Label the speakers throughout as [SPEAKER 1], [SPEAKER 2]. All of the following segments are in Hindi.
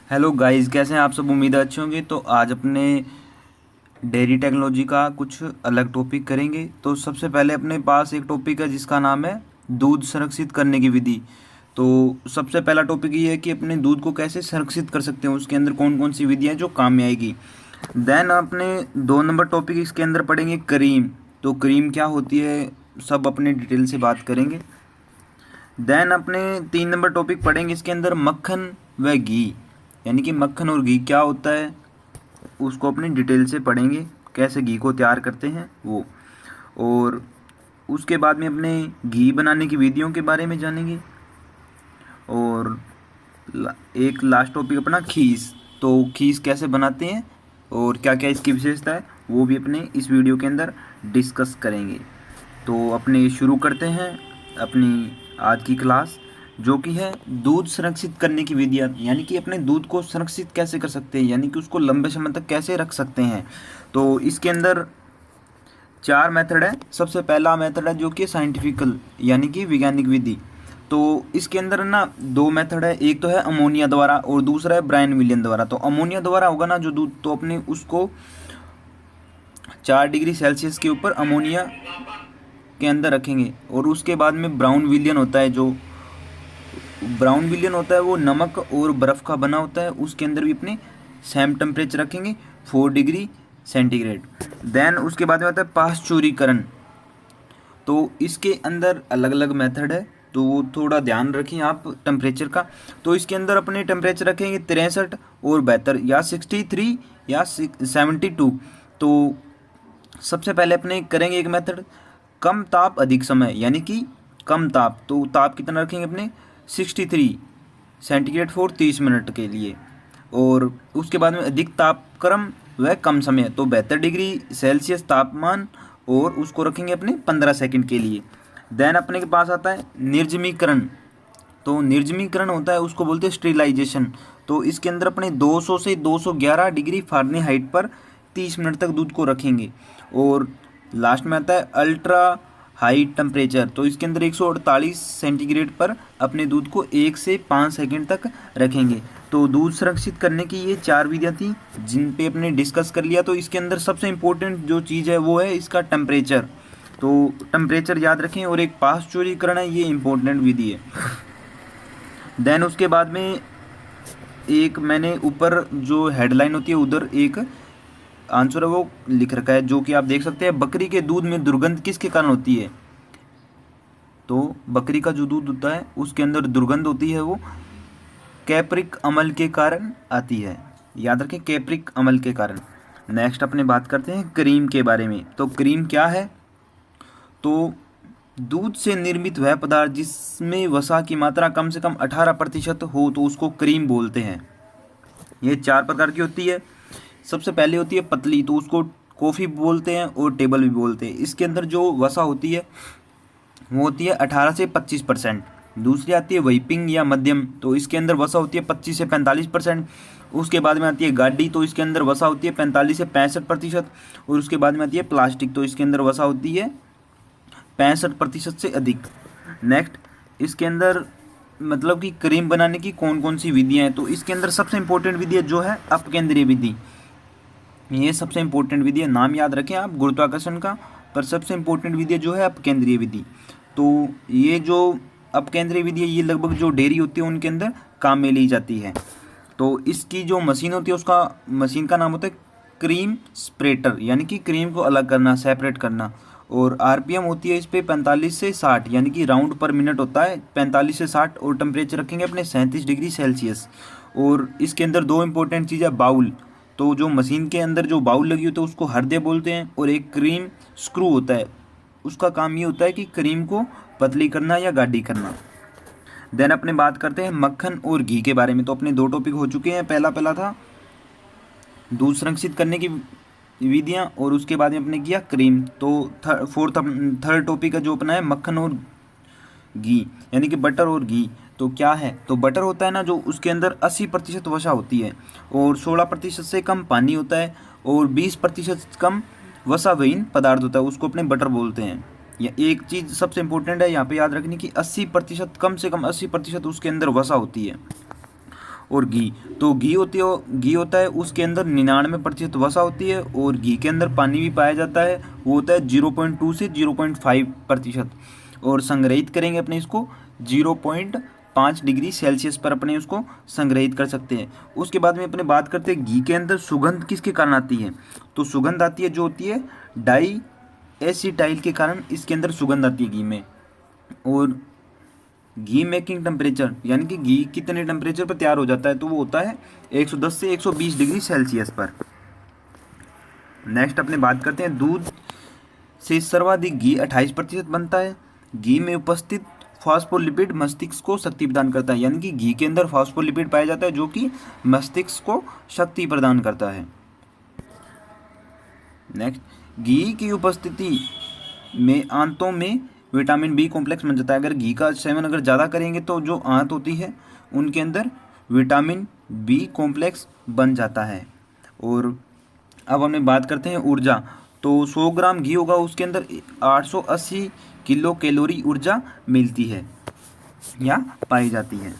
[SPEAKER 1] हेलो गाइस, कैसे हैं आप सब। उम्मीद है अच्छे होंगे। तो आज अपने डेयरी टेक्नोलॉजी का कुछ अलग टॉपिक करेंगे। तो सबसे पहले अपने पास एक टॉपिक है जिसका नाम है दूध संरक्षित करने की विधि। तो सबसे पहला टॉपिक ये है कि अपने दूध को कैसे संरक्षित कर सकते हैं, उसके अंदर कौन कौन सी विधियाँ हैं जो काम में आएगी। देन अपने 2 नंबर टॉपिक इसके अंदर पढ़ेंगे क्रीम। तो क्रीम क्या होती है सब अपने डिटेल से बात करेंगे। देन अपने 3 नंबर टॉपिक पढ़ेंगे इसके अंदर मक्खन व घी, यानी कि मक्खन और घी क्या होता है उसको अपनी डिटेल से पढ़ेंगे, कैसे घी को तैयार करते हैं वो। और उसके बाद में अपने घी बनाने की विधियों के बारे में जानेंगे। और एक लास्ट टॉपिक अपना खीस। तो खीस कैसे बनाते हैं और क्या क्या इसकी विशेषता है वो भी अपने इस वीडियो के अंदर डिस्कस करेंगे। तो अपने शुरू करते हैं अपनी आज की क्लास, जो कि है दूध संरक्षित करने की विधियाँ, यानी कि अपने दूध को संरक्षित कैसे कर सकते हैं, यानी कि उसको लंबे समय तक कैसे रख सकते हैं। तो इसके अंदर 4 मेथड है। सबसे पहला मेथड है जो कि साइंटिफिकल, यानी कि वैज्ञानिक विधि। तो इसके अंदर ना 2 मेथड है, एक तो है अमोनिया द्वारा और दूसरा है ब्रायन विलियन द्वारा। तो अमोनिया द्वारा होगा ना जो दूध, तो अपने उसको 4 डिग्री सेल्सियस के ऊपर अमोनिया के अंदर रखेंगे। और उसके बाद में ब्राउन विलियन होता है, जो ब्राउन विलियन होता है वो नमक और बर्फ़ का बना होता है, उसके अंदर भी अपने सेम टेम्परेचर रखेंगे 4 डिग्री सेंटीग्रेड। देन उसके बाद में आता है पाश्चुरीकरण। तो इसके अंदर अलग अलग मेथड है, तो वो थोड़ा ध्यान रखें आप टेम्परेचर का। तो इसके अंदर अपने टेम्परेचर रखेंगे 63 और 72 या 63 या 72। तो सबसे पहले अपने करेंगे एक मेथड कम ताप अधिक समय, यानी कि कम ताप। तो ताप कितना रखेंगे अपने 63 सेंटीग्रेड फॉर 30 मिनट के लिए। और उसके बाद में अधिक तापक्रम व कम समय, तो 72 डिग्री सेल्सियस तापमान, और उसको रखेंगे अपने 15 सेकंड के लिए। देन अपने के पास आता है निर्जमीकरण। तो निर्जमीकरण होता है, उसको बोलते हैं स्टेरिलाइजेशन। तो इसके अंदर अपने 200 से 211 डिग्री फ़ारेनहाइट पर 30 मिनट तक दूध को रखेंगे। और लास्ट में आता है अल्ट्रा हाई टेम्परेचर। तो इसके अंदर 148 सेंटीग्रेड पर अपने दूध को 1 से 5 सेकंड तक रखेंगे। तो दूध सुरक्षित करने की ये 4 विधियाँ थी जिन पे अपने डिस्कस कर लिया। तो इसके अंदर सबसे इम्पोर्टेंट जो चीज़ है वो है इसका टेम्परेचर। तो टेम्परेचर याद रखें। और एक पाश्चुरीकरण है, ये इम्पोर्टेंट विधि है। देन उसके बाद में एक मैंने ऊपर जो हेडलाइन होती है उधर एक आंसर है वो लिख रखा है, जो कि आप देख सकते हैं। बकरी के दूध में दुर्गंध किसके कारण होती है। तो बकरी का जो दूध होता है उसके अंदर दुर्गंध होती है, वो कैप्रिक अम्ल के कारण आती है। याद रखें, कैप्रिक अम्ल के कारण। नेक्स्ट अपने बात करते हैं क्रीम के बारे में। तो क्रीम क्या है। तो दूध से निर्मित वह पदार्थ जिसमें वसा की मात्रा कम से कम 18% हो, तो उसको क्रीम बोलते हैं। ये 4 प्रकार की होती है। सबसे पहले होती है पतली, तो उसको कॉफ़ी बोलते हैं और टेबल भी बोलते हैं। इसके अंदर जो वसा होती है वो होती है 18 से 25%। दूसरी आती है व्हिपिंग या मध्यम, तो इसके अंदर वसा होती है 25 से 45%। उसके बाद में आती है गाढ़ी, तो इसके अंदर वसा होती है 45 से 65%। और उसके बाद में आती है प्लास्टिक, तो इसके अंदर वसा होती है 65% से अधिक। नेक्स्ट इसके अंदर मतलब कि क्रीम बनाने की कौन कौन सी विधियाँ हैं। तो इसके अंदर सबसे इंपॉर्टेंट विधि जो है अपकेंद्रीय विधि। ये सबसे इंपॉर्टेंट विधि है, नाम याद रखें आप गुरुत्वाकर्षण का। पर सबसे इंपॉर्टेंट विधि जो है अपकेंद्रीय विधि। तो ये जो अपकेंद्रीय विधि है ये लगभग जो डेयरी होती है उनके अंदर काम में ली जाती है। तो इसकी जो मशीन होती है उसका मशीन का नाम होता है क्रीम स्प्रेटर, यानी कि क्रीम को अलग करना, सेपरेट करना। और आरपीएम होती है इस पर 45 से 60, यानी कि राउंड पर मिनट होता है 45 से 60। और टेम्परेचर रखेंगे अपने 37 डिग्री सेल्सियस। और इसके अंदर 2 इंपॉर्टेंट चीज़ है बाउल। तो जो मशीन के अंदर जो बाउल लगी होती है उसको हृदय बोलते हैं। और एक क्रीम स्क्रू होता है, उसका काम ये होता है कि क्रीम को पतली करना या गाढ़ी करना। देन अपने बात करते हैं मक्खन और घी के बारे में। तो अपने 2 टॉपिक हो चुके हैं। पहला था दूध संरक्षित करने की विधियाँ, और उसके बाद में अपने किया क्रीम। तो थर्ड टॉपिक का जो अपना है मक्खन और घी, यानी कि बटर और घी। तो क्या है, तो बटर होता है ना जो उसके अंदर 80% वसा होती है और 16% से कम पानी होता है और 20% कम वसा विहीन पदार्थ होता है, उसको अपने बटर बोलते हैं। या एक चीज़ सबसे इंपॉर्टेंट है यहाँ पे याद रखनी कि 80% कम से कम 80% उसके अंदर वसा होती है। और घी, तो घी होता है उसके अंदर 99% वसा होती है, और घी के अंदर पानी भी पाया जाता है, वो होता है 0.2 से 0.5%। और संग्रहित करेंगे अपने इसको 0.5 डिग्री सेल्सियस पर अपने उसको संग्रहित कर सकते हैं। उसके बाद में अपने बात करते हैं घी के अंदर सुगंध किसके कारण आती है, तो सुगंध आती है जो होती है डाई एसिटाइल के कारण इसके अंदर सुगंध आती है घी में। और घी मेकिंग टेम्परेचर यानी कि घी कितने टेम्परेचर पर तैयार हो जाता है, तो वो होता है 110 से 120 डिग्री सेल्सियस पर। नेक्स्ट अपने बात करते हैं दूध से सर्वाधिक घी 28% बनता है। घी में उपस्थित फॉस्फोलिपिड मस्तिष्क को शक्ति प्रदान करता है, यानी कि घी के अंदर फॉस्फोलिपिड पाया जाता है जो कि मस्तिष्क को शक्ति प्रदान करता है। नेक्स्ट, घी की उपस्थिति में आंतों में विटामिन बी कॉम्प्लेक्स बन जाता है। अगर घी का सेवन अगर ज़्यादा करेंगे तो जो आंत होती है उनके अंदर विटामिन बी कॉम्प्लेक्स बन जाता है। और अब हमें बात करते हैं ऊर्जा, तो 100 ग्राम घी होगा उसके अंदर 880 किलो कैलोरी ऊर्जा मिलती है या पाई जाती है।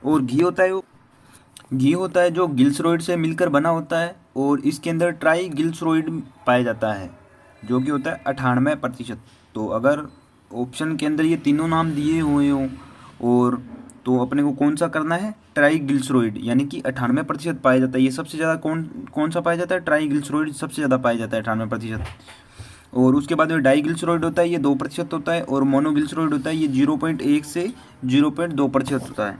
[SPEAKER 1] और घी होता है जो ग्लिसरॉइड से मिलकर बना होता है, और इसके अंदर ट्राईग्लिसरॉइड पाया जाता है जो कि होता है 98%। तो अगर ऑप्शन के अंदर ये तीनों नाम दिए हुए हों और तो अपने को कौन सा करना है, ट्राईग्लिसरॉइड, यानी कि 98% पाया जाता है। ये सबसे ज़्यादा कौन सा पाया जाता है, ट्राईग्लिसरॉइड सबसे ज़्यादा पाया जाता है 98%। और उसके बाद में डाईग्लिसरॉइड होता है, ये 2% होता है, और मोनोग्लिसरॉइड होता है, ये 0.1 से 0.2% होता है।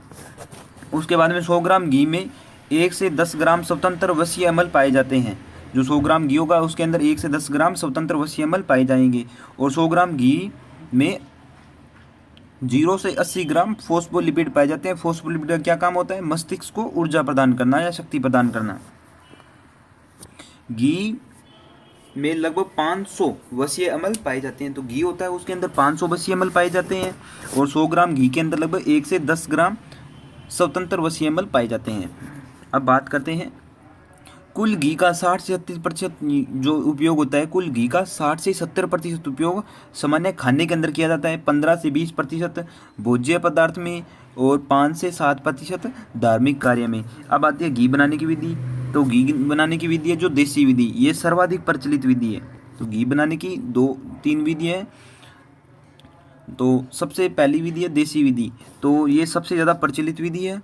[SPEAKER 1] उसके बाद में 100 ग्राम घी में 1 से 10 ग्राम स्वतंत्र वसीय अम्ल पाए जाते हैं। जो 100 ग्राम घी होगा उसके अंदर 1 से 10 ग्राम स्वतंत्र वसीय अम्ल पाए जाएंगे। और 100 ग्राम घी में 0 से 80 ग्राम फॉस्फोलिपिड पाए जाते हैं। फॉस्फोलिपिड का क्या काम होता है, मस्तिष्क को ऊर्जा प्रदान करना या शक्ति प्रदान करना। घी में लगभग 500 वसीय अम्ल पाए जाते हैं, तो घी होता है उसके अंदर 500 वसीय अम्ल पाए जाते हैं। और 100 ग्राम घी के अंदर लगभग 1 से 10 ग्राम स्वतंत्र वसीय अम्ल पाए जाते हैं। अब बात करते हैं कुल घी का 60 से 70% जो उपयोग होता है, कुल घी का 60 से 70% उपयोग सामान्य खाने के अंदर किया जाता है, 15 से 20% भोज्य पदार्थ में, और 5 से 7% धार्मिक कार्य में। अब आती है घी बनाने की विधि, तो घी बनाने की विधि है जो देसी विधि, ये सर्वाधिक प्रचलित विधि है। तो घी बनाने की 2-3 विधि है। तो सबसे पहली विधि है देसी विधि, तो ये सबसे ज़्यादा प्रचलित विधि है,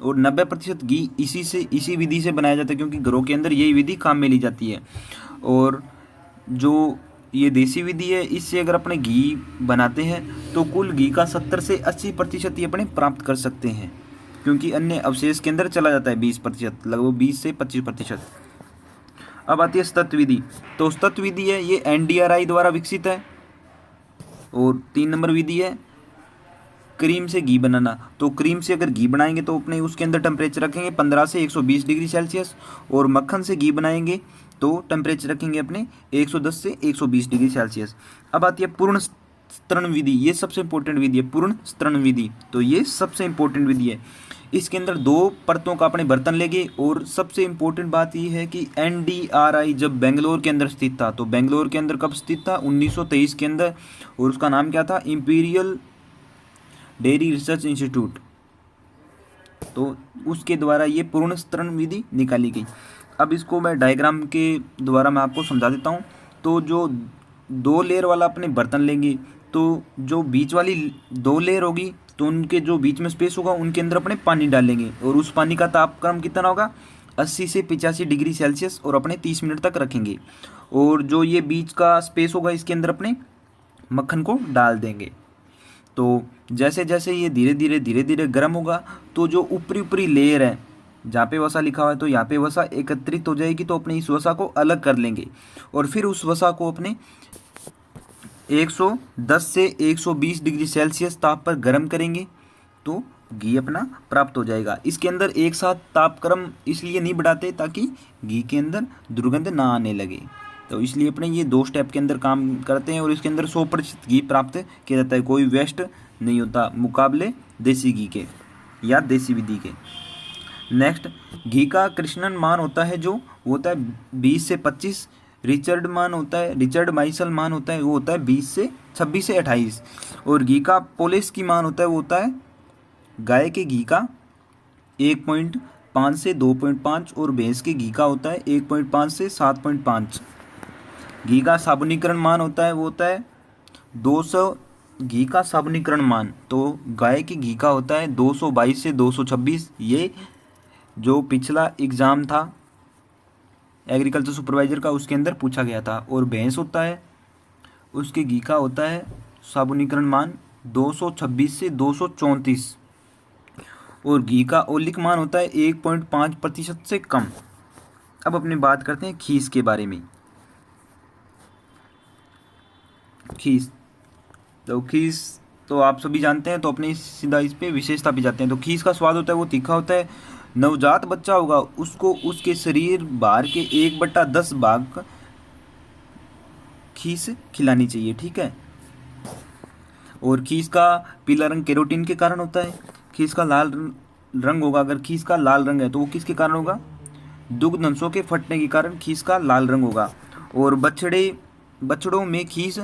[SPEAKER 1] और 90% घी इसी विधि से बनाया जाता है, क्योंकि घरों के अंदर यही विधि काम में ली जाती है। और जो ये देसी विधि है, इससे अगर अपने घी बनाते हैं तो कुल घी का 70 से 80% ये अपने प्राप्त कर सकते हैं, क्योंकि अन्य अवशेष के अंदर चला जाता है 20%, लगभग 20 से 25%। अब आती है स्तत्व विधि, तो स्तत्व विधि है ये NDRI द्वारा विकसित है। और 3 नंबर विधि है क्रीम से घी बनाना, तो क्रीम से अगर घी बनाएंगे तो अपने उसके अंदर टेम्परेचर रखेंगे 15 से 120 डिग्री सेल्सियस, और मक्खन से घी बनाएंगे तो टेम्परेचर रखेंगे अपने 110 से 120 डिग्री सेल्सियस। अब आती है पूर्ण स्तरण विधि, ये सबसे इंपॉर्टेंट विधि है पूर्ण स्तरण विधि, तो ये सबसे इंपॉर्टेंट विधि है। इसके अंदर 2 परतों का अपने बर्तन लेंगे, और सबसे इंपॉर्टेंट बात ये है कि NDRI जब बेंगलोर के अंदर स्थित था, तो बेंगलोर के अंदर कब स्थित था, 1923 के अंदर, और उसका नाम क्या था, इंपीरियल डेयरी रिसर्च इंस्टीट्यूट, तो उसके द्वारा ये पूर्ण स्तरण विधि निकाली गई। अब इसको मैं डायग्राम के द्वारा मैं आपको समझा देता हूँ। तो जो 2 लेयर वाला अपने बर्तन लेंगे, तो जो बीच वाली 2 लेयर होगी तो उनके जो बीच में स्पेस होगा उनके अंदर अपने पानी डालेंगे, और उस पानी का तापक्रम कितना होगा, 80 से 85 डिग्री सेल्सियस, और अपने 30 मिनट तक रखेंगे। और जो ये बीच का स्पेस होगा इसके अंदर अपने मक्खन को डाल देंगे। तो जैसे जैसे ये धीरे धीरे गर्म होगा, तो जो ऊपरी लेयर है जहाँ पे वसा लिखा हुआ है, तो यहाँ पे वसा एकत्रित हो जाएगी, तो अपने इस वसा को अलग कर लेंगे, और फिर उस वसा को अपने 110 से 120 डिग्री सेल्सियस ताप पर गर्म करेंगे, तो घी अपना प्राप्त हो जाएगा। इसके अंदर एक साथ तापक्रम इसलिए नहीं बढ़ाते ताकि घी के अंदर दुर्गंध ना आने लगे, तो इसलिए अपने ये 2 स्टेप के अंदर काम करते हैं, और इसके अंदर 100% घी प्राप्त किया जाता है, कोई वेस्ट नहीं होता मुकाबले देसी घी के या देसी विधि के। नेक्स्ट, घी का कृष्णन मान होता है जो होता है 20 से 25, रिचर्ड माइसल मान होता है वो होता है 26 से 28, और घी का पोलेस्की मान होता है वो होता है गाय के घी का 1.5 से 2.5 और भैंस के घी का होता है 1.5 से 7.5। घी का साबुनीकरण मान होता है वो होता है 200। घी का साबुनीकरण मान तो गाय के घी का होता है 222 से 226। ये जो पिछला एग्ज़ाम था एग्रीकल्चर सुपरवाइजर का उसके अंदर पूछा गया था। और भैंस होता है उसके घी का होता है साबुनीकरण मान 226 से 234। और घी का औलिक मान होता है 1.5% से कम। अब अपनी बात करते हैं खीस के बारे में। खीस तो आप सभी जानते हैं, तो अपने सीधा इस पे विशेषता भी जाते हैं। तो खीस का स्वाद होता है वो तीखा होता है। नवजात बच्चा होगा उसको उसके शरीर बाहर के 1/10 भाग खीस खिलानी चाहिए, ठीक है। और खीस का पीला रंग कैरोटीन के कारण होता है। खीस का लाल रंग होगा, अगर खीस का लाल रंग है तो वो किसके कारण होगा? दुग्ध अंशों के फटने के कारण खीस का लाल रंग होगा। और बछड़ों में खीस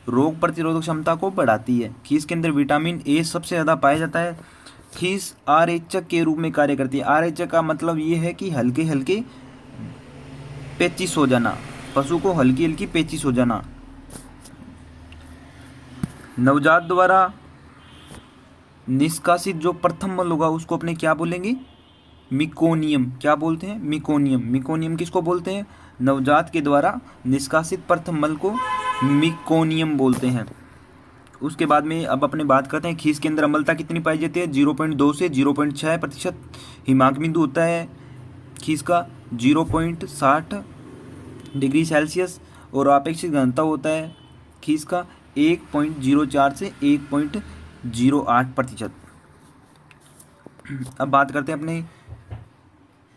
[SPEAKER 1] रोग प्रतिरोधक क्षमता को बढ़ाती है। खीस के अंदर विटामिन ए सबसे ज़्यादा पाया जाता है। खीस आरेचक के रूप में कार्य करती है। आरेचक का मतलब ये है कि हल्के हल्के पेचिश हो जाना, पशु को हल्की हल्की पेचिश हो जाना। नवजात द्वारा निष्कासित जो प्रथम मल होगा उसको अपने क्या बोलेंगे? मिकोनियम। क्या बोलते हैं? मिकोनियम। मिकोनियम किसको बोलते हैं? नवजात के द्वारा निष्कासित प्रथम मल को मिकोनियम बोलते हैं। उसके बाद में अब अपने बात करते हैं खीस के अंदर अम्लता कितनी पाई जाती है? 0.2 से 0.6%। हिमांक बिंदु होता है खीस का 0.60 डिग्री सेल्सियस। और आपेक्षिक घनत्व होता है खीस का 1.04 से 1.08%। अब बात करते हैं अपने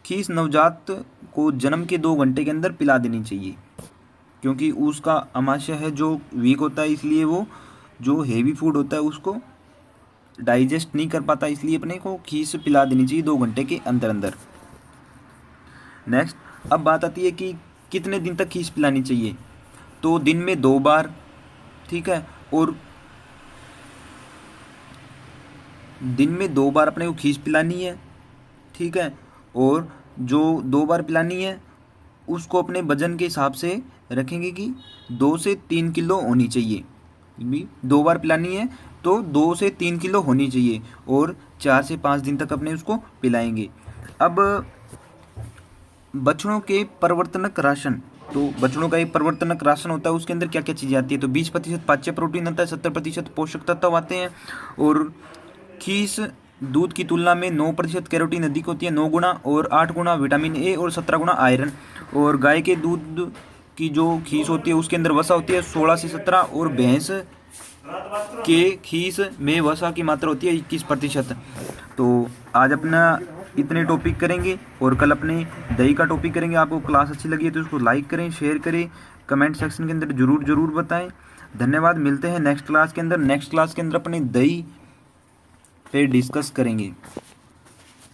[SPEAKER 1] खीस नवजात को जन्म के 2 घंटे के अंदर पिला देनी चाहिए, क्योंकि उसका आमाशय है जो वीक होता है, इसलिए वो जो हेवी फूड होता है उसको डाइजेस्ट नहीं कर पाता, इसलिए अपने को खीस पिला देनी चाहिए 2 घंटे के अंदर अंदर। नेक्स्ट अब बात आती है कि कितने दिन तक खीस पिलानी चाहिए। तो दिन में 2 बार, ठीक है। और दिन में 2 बार अपने को खीस पिलानी है, ठीक है। और जो 2 बार पिलानी है उसको अपने वजन के हिसाब से रखेंगे कि 2 से 3 किलो होनी चाहिए। 2 बार पिलानी है तो 2 से 3 किलो होनी चाहिए। और 4 से 5 दिन तक अपने उसको पिलाएंगे। अब बछड़ों के परिवर्तनक राशन, तो बछड़ों का एक परिवर्तनक राशन होता है, उसके अंदर क्या क्या चीज़ें आती है? तो 20% पाच्य प्रोटीन आता है, 70% पोषक तत्व आते हैं। और खीस दूध की तुलना में 9% कैरोटीन अधिक होती है, 9 गुना। और 8 गुना विटामिन ए और 17 गुना आयरन। और गाय के दूध की जो खीस होती है उसके अंदर वसा होती है 16 से 17। और भैंस के खीस में वसा की मात्रा होती है 21%। तो आज अपना इतने टॉपिक करेंगे और कल अपने दही का टॉपिक करेंगे। आपको क्लास अच्छी लगी है तो उसको लाइक करें, शेयर करें, कमेंट सेक्शन के अंदर ज़रूर बताएं। धन्यवाद। मिलते हैं नेक्स्ट क्लास के अंदर। नेक्स्ट क्लास के अंदर अपने दही पे डिस्कस करेंगे।